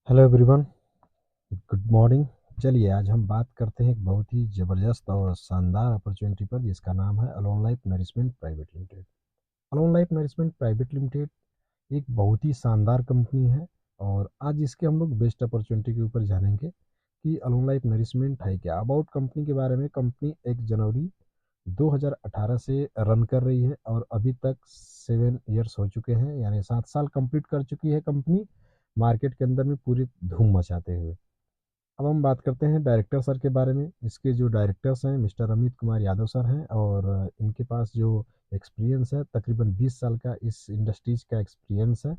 Hello everyone, good morning. चलिए आज हम बात करते हैं एक बहुत ही ज़बरदस्त और शानदार अपॉर्चुनिटी पर जिसका नाम है alone life nourishment private limited. Alone life nourishment private limited एक बहुत ही शानदार कंपनी है और आज इसके हम लोग बेस्ट अपॉर्चुनिटी के ऊपर जानेंगे कि अलोन लाइफ नरिशमेंट है क्या। अबाउट कंपनी के बारे में, कंपनी 1 जनवरी 2018 से रन कर रही है और अभी तक 7 ईयर्स हो चुके हैं, यानी 7 साल कंप्लीट कर चुकी है कंपनी मार्केट के अंदर में पूरी धूम मचाते हुए। अब हम बात करते हैं डायरेक्टर सर के बारे में। इसके जो डायरेक्टर्स हैं मिस्टर अमित कुमार यादव सर हैं और इनके पास जो एक्सपीरियंस है तकरीबन 20 साल का इस इंडस्ट्रीज का एक्सपीरियंस है,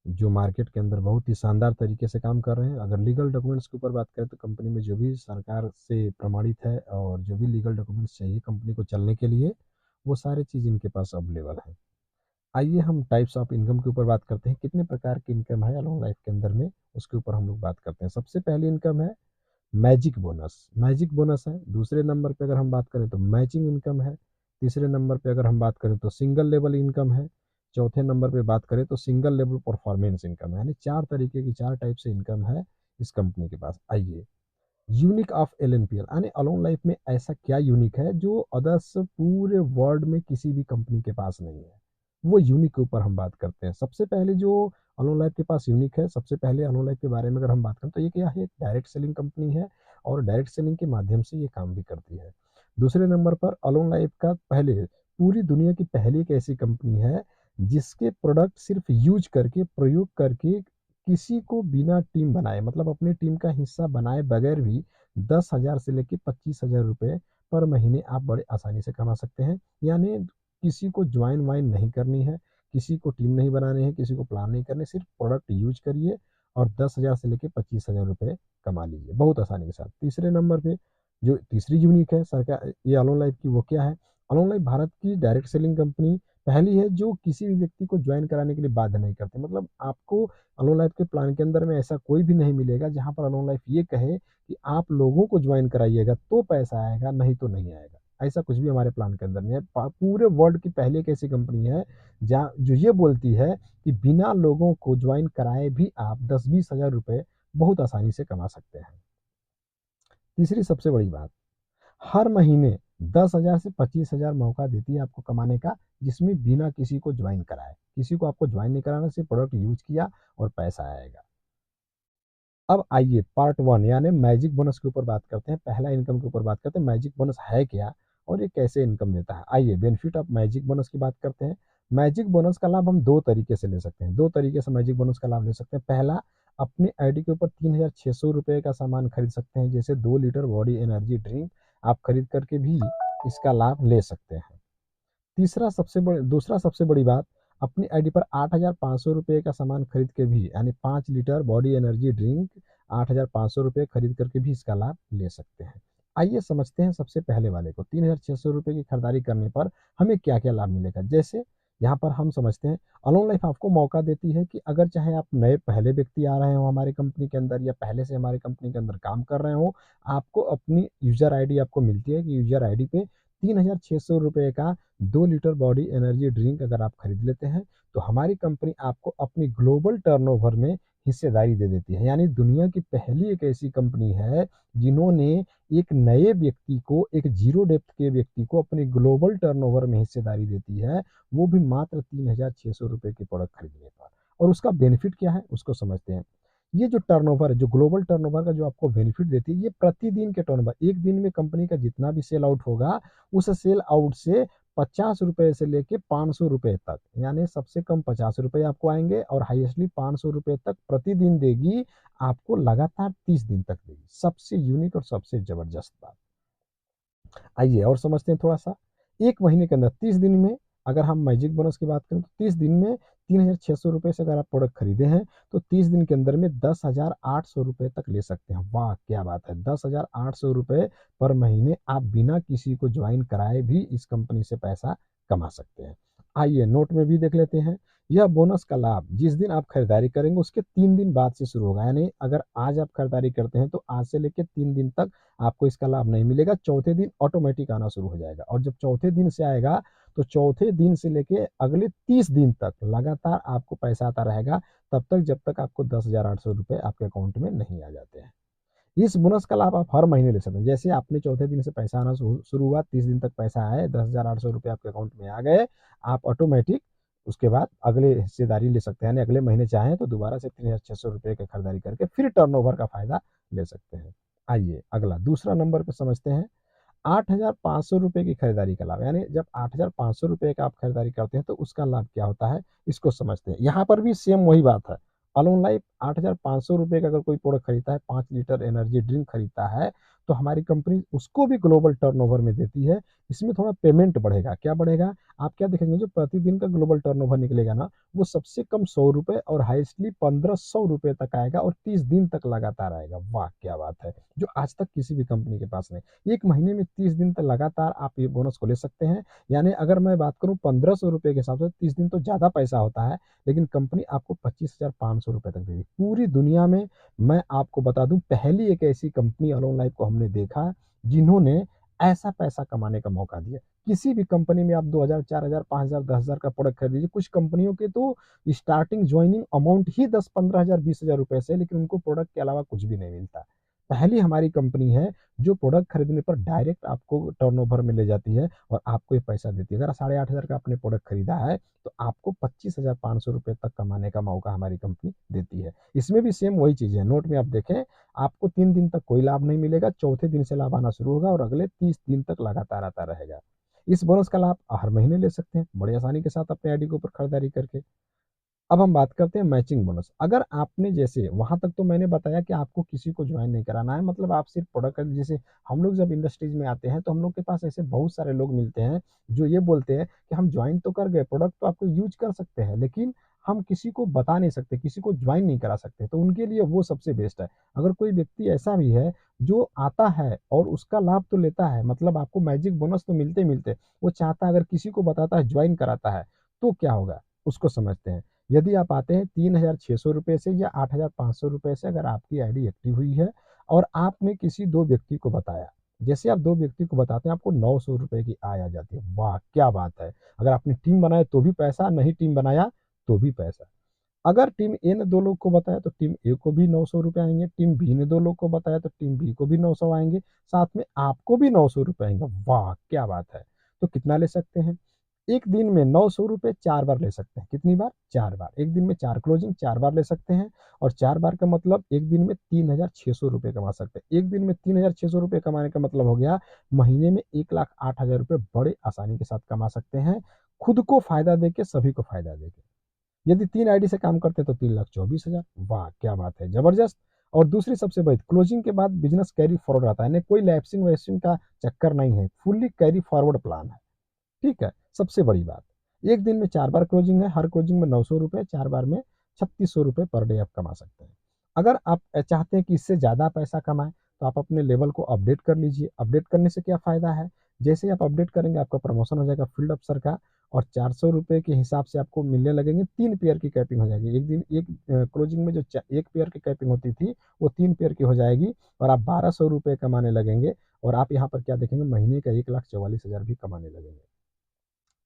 जो मार्केट के अंदर बहुत ही शानदार तरीके से काम कर रहे हैं। अगर लीगल डॉक्यूमेंट्स के ऊपर बात करें तो कंपनी में जो भी सरकार से प्रमाणित है और जो भी लीगल डॉक्यूमेंट्स चाहिए कंपनी को चलने के लिए, वो सारी चीज़ इनके पास अवेलेबल है। आइए हम टाइप्स ऑफ इनकम के ऊपर बात करते हैं, कितने प्रकार की इनकम है अलोंग लाइफ के अंदर में, उसके ऊपर हम लोग बात करते हैं। सबसे पहली इनकम है मैजिक बोनस। मैजिक बोनस है। दूसरे नंबर पे अगर हम बात करें तो मैचिंग इनकम है। तीसरे नंबर पे अगर हम बात करें तो सिंगल लेवल इनकम है। चौथे नंबर पे बात करें तो सिंगल लेवल परफॉर्मेंस इनकम है। यानी 4 तरीके की 4 टाइप से इनकम है इस कंपनी के पास। आइए, यूनिक ऑफ एलएनपीएल यानी अलोन लाइफ में ऐसा क्या यूनिक है जो अदर्स पूरे वर्ल्ड में किसी भी कंपनी के पास नहीं है, वो यूनिक के ऊपर हम बात करते हैं। सबसे पहले जो अलोन लाइफ के पास यूनिक है, सबसे पहले अलोन लाइफ के बारे में अगर हम बात करें तो ये क्या है, एक डायरेक्ट सेलिंग कंपनी है और डायरेक्ट सेलिंग के माध्यम से ये काम भी करती है। दूसरे नंबर पर अलोन लाइफ का पहले पूरी दुनिया की पहली एक ऐसी कंपनी है जिसके प्रोडक्ट सिर्फ यूज करके, प्रयोग करके, किसी को बिना टीम बनाए, मतलब अपनी टीम का हिस्सा बनाए बगैर भी 10,000 से लेकर 25,000 रुपये पर महीने आप बड़े आसानी से कमा सकते हैं। यानी किसी को ज्वाइन वाइन नहीं करनी है, किसी को टीम नहीं बनानी है, किसी को प्लान नहीं करने, सिर्फ प्रोडक्ट यूज करिए और 10,000 से लेकर 25,000 रुपये कमा लीजिए बहुत आसानी के साथ। तीसरे नंबर पे जो तीसरी यूनिक है सरकार ये अलोन लाइफ की, वो क्या है, अलोन लाइफ भारत की डायरेक्ट सेलिंग कंपनी पहली है जो किसी भी व्यक्ति को ज्वाइन कराने के लिए बाध्य नहीं करते। मतलब आपको अलोन लाइफ के प्लान के अंदर में ऐसा कोई भी नहीं मिलेगा जहां पर अलोन लाइफ ये कहे कि आप लोगों को ज्वाइन कराइएगा तो पैसा आएगा, नहीं तो नहीं आएगा। ऐसा कुछ भी हमारे प्लान के अंदर नहीं है। पूरे वर्ल्ड की पहली एक ऐसी कंपनी है जहाँ जो ये बोलती है कि बिना लोगों को ज्वाइन कराए भी आप 10-20 हजार रुपये बहुत आसानी से कमा सकते हैं। तीसरी सबसे बड़ी बात, हर महीने 10,000 से 25,000 मौका देती है आपको कमाने का, जिसमें बिना किसी को ज्वाइन कराए, किसी को आपको ज्वाइन नहीं कराना, सिर्फ प्रोडक्ट यूज किया और पैसा आएगा। अब आइए पार्ट वन यानी मैजिक बोनस के ऊपर बात करते हैं। पहला इनकम के ऊपर बात करते हैं, मैजिक बोनस है क्या और ये कैसे इनकम देता है। आइए बेनिफिट ऑफ मैजिक बोनस की बात करते हैं। मैजिक बोनस का लाभ हम दो तरीके से ले सकते हैं, दो तरीके से मैजिक बोनस का लाभ ले सकते हैं। पहला, अपने आईडी के ऊपर 3,600 रुपये का सामान खरीद सकते हैं, जैसे 2 लीटर बॉडी एनर्जी ड्रिंक आप खरीद करके भी इसका लाभ ले सकते हैं। दूसरा सबसे बड़ी बात, अपनी आईडी पर 8,500 रुपये का सामान खरीद के भी, यानी 5 लीटर बॉडी एनर्जी ड्रिंक 8,500 रुपये खरीद करके भी इसका लाभ ले सकते हैं। आइए समझते हैं सबसे पहले वाले को, 3,600 रुपये की खरीदारी करने पर हमें क्या क्या लाभ मिलेगा। जैसे यहाँ पर हम समझते हैं, अलोन लाइफ आपको मौका देती है कि अगर चाहे आप नए पहले व्यक्ति आ रहे हो हमारी कंपनी के अंदर या पहले से हमारी कंपनी के अंदर काम कर रहे हो, आपको अपनी यूजर आईडी आपको मिलती है कि यूजर आईडी पे 3,600 रुपये का 2 लीटर बॉडी एनर्जी ड्रिंक अगर आप खरीद लेते हैं तो हमारी कंपनी आपको अपनी ग्लोबल टर्नओवर में हिस्सेदारी दे देती है। यानी दुनिया की पहली एक ऐसी कंपनी है जिन्होंने एक नए व्यक्ति को, एक जीरो डेप्थ के व्यक्ति को अपनी ग्लोबल टर्नओवर में हिस्सेदारी देती है, वो भी मात्र 3,600 रुपये के प्रोडक्ट खरीदने पर। और उसका बेनिफिट क्या है उसको समझते हैं। ये जो टर्नओवर है, जो ग्लोबल टर्नओवर का जो आपको बेनिफिट देती है, ये प्रतिदिन के टर्नओवर, एक दिन में कंपनी का जितना भी सेल आउट होगा उस सेल आउट से 50 रुपये से लेके 500 रुपये तक, यानी सबसे कम 50 रुपये आपको आएंगे और हाईएस्टली 500 रुपये तक प्रतिदिन देगी, आपको लगातार 30 दिन तक देगी। सबसे यूनिक और सबसे जबरदस्त बात। आइए और समझते हैं थोड़ा सा। एक महीने के अंदर 30 दिन में अगर हम मैजिक बोनस की बात करें तो 30 दिन में 3,600 रुपये से अगर आप प्रोडक्ट खरीदे हैं तो 30 दिन के अंदर में 10,800 रुपये तक ले सकते हैं। वाह क्या बात है, 10,800 रुपये पर महीने आप बिना किसी को ज्वाइन कराए भी इस कंपनी से पैसा कमा सकते हैं। आइए नोट में भी देख लेते हैं। यह बोनस का लाभ जिस दिन आप खरीदारी करेंगे उसके 3 दिन बाद से शुरू होगा। यानी अगर आज आप खरीदारी करते हैं तो आज से लेके 3 दिन तक आपको इसका लाभ नहीं मिलेगा, चौथे दिन ऑटोमेटिक आना शुरू हो जाएगा। और जब चौथे दिन से आएगा तो चौथे दिन से लेके अगले 30 दिन तक लगातार आपको पैसा आता रहेगा, तब तक जब तक आपको 10,800 रुपये आपके अकाउंट में नहीं आ जाते हैं। इस बोनस का लाभ आप हर महीने ले सकते हैं। जैसे आपने चौथे दिन से पैसा आना शुरू हुआ, 30 दिन तक पैसा आए, 10,800 रुपये आपके अकाउंट में आ गए, आप ऑटोमेटिक उसके बाद अगले हिस्सेदारी ले सकते हैं। यानी अगले महीने चाहें तो दोबारा से 3,600 रुपये की खरीदारी करके फिर टर्नओवर का फायदा ले सकते हैं। आइए अगला दूसरा नंबर पे समझते हैं 8,500 रुपये की खरीदारी का लाभ। यानी जब 8,500 रुपये का आप खरीदारी करते हैं तो उसका लाभ क्या होता है, इसको समझते हैं। यहाँ पर भी सेम वही बात है। अलोन लाइफ 8,500 रुपये का अगर कोई प्रोडक्ट खरीदता है, 5 लीटर एनर्जी ड्रिंक खरीदता है, तो हमारी कंपनी उसको भी ग्लोबल टर्नओवर में देती है। इसमें थोड़ा पेमेंट बढ़ेगा। क्या बढ़ेगा, आप क्या देखेंगे, जो प्रतिदिन का ग्लोबल टर्नओवर निकलेगा ना, वो सबसे कम 100 रुपये और हाईएस्टली 1,500 रुपये तक आएगा और 30 दिन तक लगातार आएगा। वाह क्या बात है, जो आज तक किसी भी कंपनी के पास नहीं। एक महीने में 30 दिन तक लगातार आप ये बोनस को ले सकते हैं। यानी अगर मैं बात करूं 1,500 रुपये के हिसाब से 30 दिन तो ज़्यादा पैसा होता है, लेकिन कंपनी आपको 25,500 रुपये तक देगी पूरी दुनिया में। मैं आपको बता दूं, पहली एक ऐसी कंपनी अलोन लाइफ को हमने देखा जिन्होंने ऐसा पैसा कमाने का मौका दिया। किसी भी कंपनी में आप 2,000, 4,000, 5,000, 10,000 का प्रोडक्ट खरीद लीजिए। कुछ कंपनियों के तो स्टार्टिंग ज्वाइनिंग अमाउंट ही 10-15,000, 20,000 रुपए से, लेकिन उनको प्रोडक्ट के अलावा कुछ भी नहीं मिलता। पहली हमारी कंपनी है जो प्रोडक्ट खरीदने पर डायरेक्ट आपको टर्नओवर में ले जाती है और आपको ये पैसा देती है। अगर 8,500 का आपने प्रोडक्ट खरीदा है तो आपको 25,500 रुपये तक कमाने का मौका हमारी कंपनी देती है। इसमें भी सेम वही चीज़ है। नोट में आप देखें, आपको 3 दिन तक कोई लाभ नहीं मिलेगा, चौथे दिन से लाभ आना शुरू होगा और अगले 30 दिन तक लगातार आता रहेगा। इस बोनस का लाभ हर महीने ले सकते हैं बड़ी आसानी के साथ अपने आईडी के ऊपर खरीदारी करके। अब हम बात करते हैं मैचिंग बोनस। अगर आपने, जैसे वहाँ तक तो मैंने बताया कि आपको किसी को ज्वाइन नहीं कराना है, मतलब आप सिर्फ प्रोडक्ट, जैसे हम लोग जब इंडस्ट्रीज में आते हैं तो हम लोग के पास ऐसे बहुत सारे लोग मिलते हैं जो ये बोलते हैं कि हम ज्वाइन तो कर गए, प्रोडक्ट तो आपको यूज कर सकते हैं, लेकिन हम किसी को बता नहीं सकते, किसी को ज्वाइन नहीं करा सकते। तो उनके लिए वो सबसे बेस्ट है। अगर कोई व्यक्ति ऐसा भी है जो आता है और उसका लाभ तो लेता है, मतलब आपको मैजिक बोनस तो मिलते मिलते, वो चाहता है अगर किसी को बताता है, ज्वाइन कराता है, तो क्या होगा उसको समझते हैं। यदि आप आते हैं 3,600 रुपये से या 8,500 रुपये से, अगर आपकी आईडी एक्टिव हुई है और आपने किसी 2 व्यक्ति को बताया, जैसे आप 2 व्यक्ति को बताते हैं, आपको 900 रुपये की आय आ जाती है। वाह क्या बात है। अगर आपने टीम बनाया तो भी पैसा, नहीं टीम बनाया तो भी पैसा। अगर टीम ए ने 2 लोग को बताया तो टीम ए को भी 900 रुपये आएंगे, टीम बी ने 2 लोग को बताया तो टीम बी को भी 900 आएंगे, साथ में आपको भी 900 रुपये आएंगे। वाह क्या बात है। तो कितना ले सकते हैं, एक दिन में 900 रुपये 4 बार ले सकते हैं। कितनी बार, 4 बार। एक दिन में 4 क्लोजिंग 4 बार ले सकते हैं। और 4 बार का मतलब एक दिन में 3,600 रुपये कमा सकते हैं। एक दिन में 3,600 रुपये कमाने का मतलब हो गया महीने में 1,08,000 रुपये बड़े आसानी के साथ कमा सकते हैं, खुद को फायदा देके, सभी को फायदा देके। यदि 3 आईडी से काम करते हैं तो 3,24,000। वाह क्या बात है, जबरदस्त। और दूसरी सबसे बड़ी, क्लोजिंग के बाद बिजनेस कैरी फॉरवर्ड आता है, कोई लैप्सिंग वैप्सिंग का चक्कर नहीं है, फुल्ली कैरी फॉरवर्ड प्लान है। ठीक है, सबसे बड़ी बात, एक दिन में 4 बार क्लोजिंग है, हर क्लोजिंग में 900 रुपये, 4 बार में 3600 रुपये पर डे आप कमा सकते हैं। अगर आप चाहते हैं कि इससे ज़्यादा पैसा कमाएं तो आप अपने लेवल को अपडेट कर लीजिए। अपडेट करने से क्या फ़ायदा है, जैसे ही आप अपडेट करेंगे आपका प्रमोशन हो जाएगा फील्ड अफसर का, और 400 रुपये के हिसाब से आपको मिलने लगेंगे, 3 पेयर की कैपिंग हो जाएगी। एक दिन एक क्लोजिंग में जो 1 पेयर की कैपिंग होती थी वो 3 पेयर की हो जाएगी और आप 1,200 रुपये कमाने लगेंगे। और आप यहाँ पर क्या देखेंगे, महीने का 1,44,000 भी कमाने लगेंगे।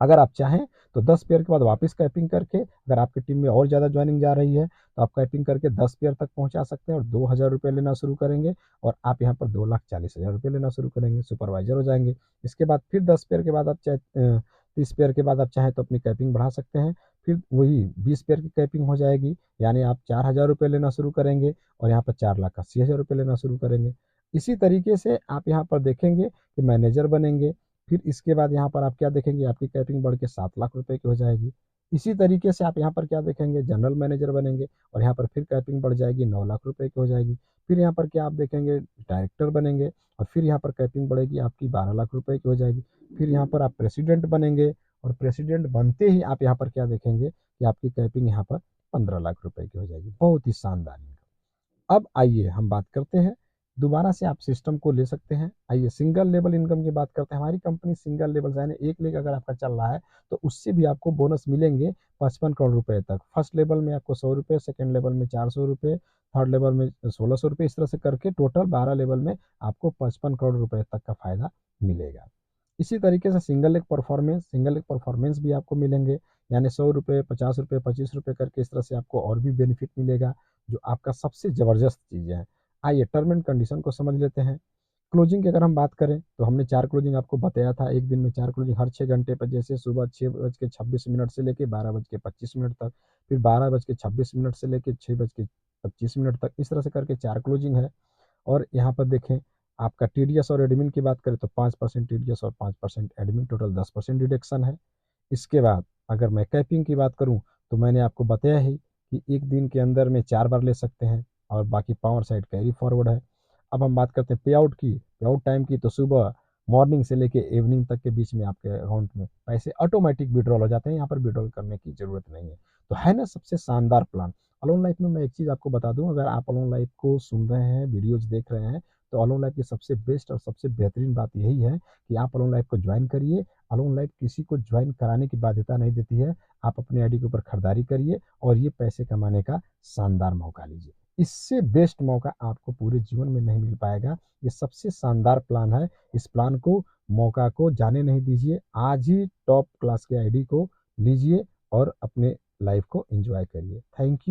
अगर आप चाहें तो 10 पेयर के बाद वापस कैपिंग करके, अगर आपकी टीम में और ज़्यादा ज्वाइनिंग जा रही है तो आप कैपिंग करके 10 पेयर तक पहुंचा सकते हैं और 2,000 रुपये लेना शुरू करेंगे। और आप यहाँ पर 2,40,000 रुपये लेना शुरू करेंगे, सुपरवाइजर हो जाएंगे। इसके बाद फिर 10 पेयर के बाद आप चाहे 30 पेयर के बाद आप चाहें तो अपनी कैपिंग बढ़ा सकते हैं। फिर वही 20 पेयर की कैपिंग हो जाएगी, यानी आप 4,000 रुपये लेना शुरू करेंगे और यहाँ पर 4,80,000 रुपये लेना शुरू करेंगे। इसी तरीके से आप यहाँ पर देखेंगे कि मैनेजर बनेंगे। फिर इसके बाद यहाँ पर आप क्या देखेंगे, आपकी कैपिंग बढ़ के 7 लाख रुपए की हो जाएगी। इसी तरीके से आप यहाँ पर क्या देखेंगे, जनरल मैनेजर बनेंगे और यहाँ पर फिर कैपिंग बढ़ जाएगी, 9 लाख रुपए की हो जाएगी। फिर यहाँ पर क्या आप देखेंगे, डायरेक्टर बनेंगे और फिर यहाँ पर कैपिंग बढ़ेगी आपकी 12 लाख रुपए की हो जाएगी। फिर यहाँ पर आप प्रेसिडेंट बनेंगे और प्रेसिडेंट बनते ही आप यहाँ पर क्या देखेंगे कि आपकी कैपिंग यहाँ पर 15 लाख रुपए की हो जाएगी। बहुत ही शानदार इनकम। अब आइए हम बात करते हैं दोबारा से आप सिस्टम को ले सकते हैं। आइए सिंगल लेवल इनकम की बात करते हैं। हमारी कंपनी सिंगल लेवल यानी 1 लेख अगर आपका चल रहा है तो उससे भी आपको बोनस मिलेंगे 55 करोड़ रुपए तक। फर्स्ट लेवल में आपको 100 रुपये, सेकंड लेवल में 400 रुपये, थर्ड लेवल में 1600 रुपये, इस तरह से करके टोटल 12 लेवल में आपको 55 करोड़ रुपए तक का फायदा मिलेगा। इसी तरीके से सिंगल लेग परफॉर्मेंस भी आपको मिलेंगे, यानी 100 रुपये, 50 रुपये, 25 रुपये करके इस तरह से आपको और भी बेनिफिट मिलेगा, जो आपका सबसे ज़बरदस्त चीज़ें हैं। आइए टर्म एंड कंडीशन को समझ लेते हैं। क्लोजिंग की अगर हम बात करें तो हमने 4 क्लोजिंग आपको बताया था। एक दिन में 4 क्लोजिंग हर 6 घंटे पर, जैसे सुबह 6:26 से लेके 12:25 तक, फिर 12:26 से लेके 6:25 तक, इस तरह से करके 4 क्लोजिंग है। और यहाँ पर देखें आपका टीडीएस और एडमिन की बात करें तो 5% टीडीएस और 5% एडमिन, टोटल 10% डिडक्शन है। इसके बाद अगर मैं कैपिंग की बात करूँ तो मैंने आपको बताया ही कि एक दिन के अंदर में 4 बार ले सकते हैं और बाकी पावर साइड कैरी फॉरवर्ड है। अब हम बात करते हैं पे आउट की, पे आउट टाइम की, तो सुबह मॉर्निंग से लेके इवनिंग तक के बीच में आपके अकाउंट में पैसे ऑटोमेटिक विड्रॉल हो जाते हैं, यहाँ पर विड्रॉल करने की ज़रूरत नहीं है। तो है ना सबसे शानदार प्लान। अलोन लाइफ में मैं एक चीज़ आपको बता दूँ, अगर आप अलोन लाइफ को सुन रहे हैं, वीडियोज़ देख रहे हैं, तो अलोन लाइफ की सबसे बेस्ट और सबसे बेहतरीन बात यही है कि आप अलोन लाइफ को ज्वाइन करिए। अलोन लाइफ किसी को ज्वाइन कराने की बाध्यता नहीं देती है। आप अपने आईडी के ऊपर खरीदारी करिए और ये पैसे कमाने का शानदार मौका लीजिए। इससे बेस्ट मौका आपको पूरे जीवन में नहीं मिल पाएगा। ये सबसे शानदार प्लान है। इस प्लान को, मौका को जाने नहीं दीजिए। आज ही टॉप क्लास के आईडी को लीजिए और अपने लाइफ को एंजॉय करिए। Thank you.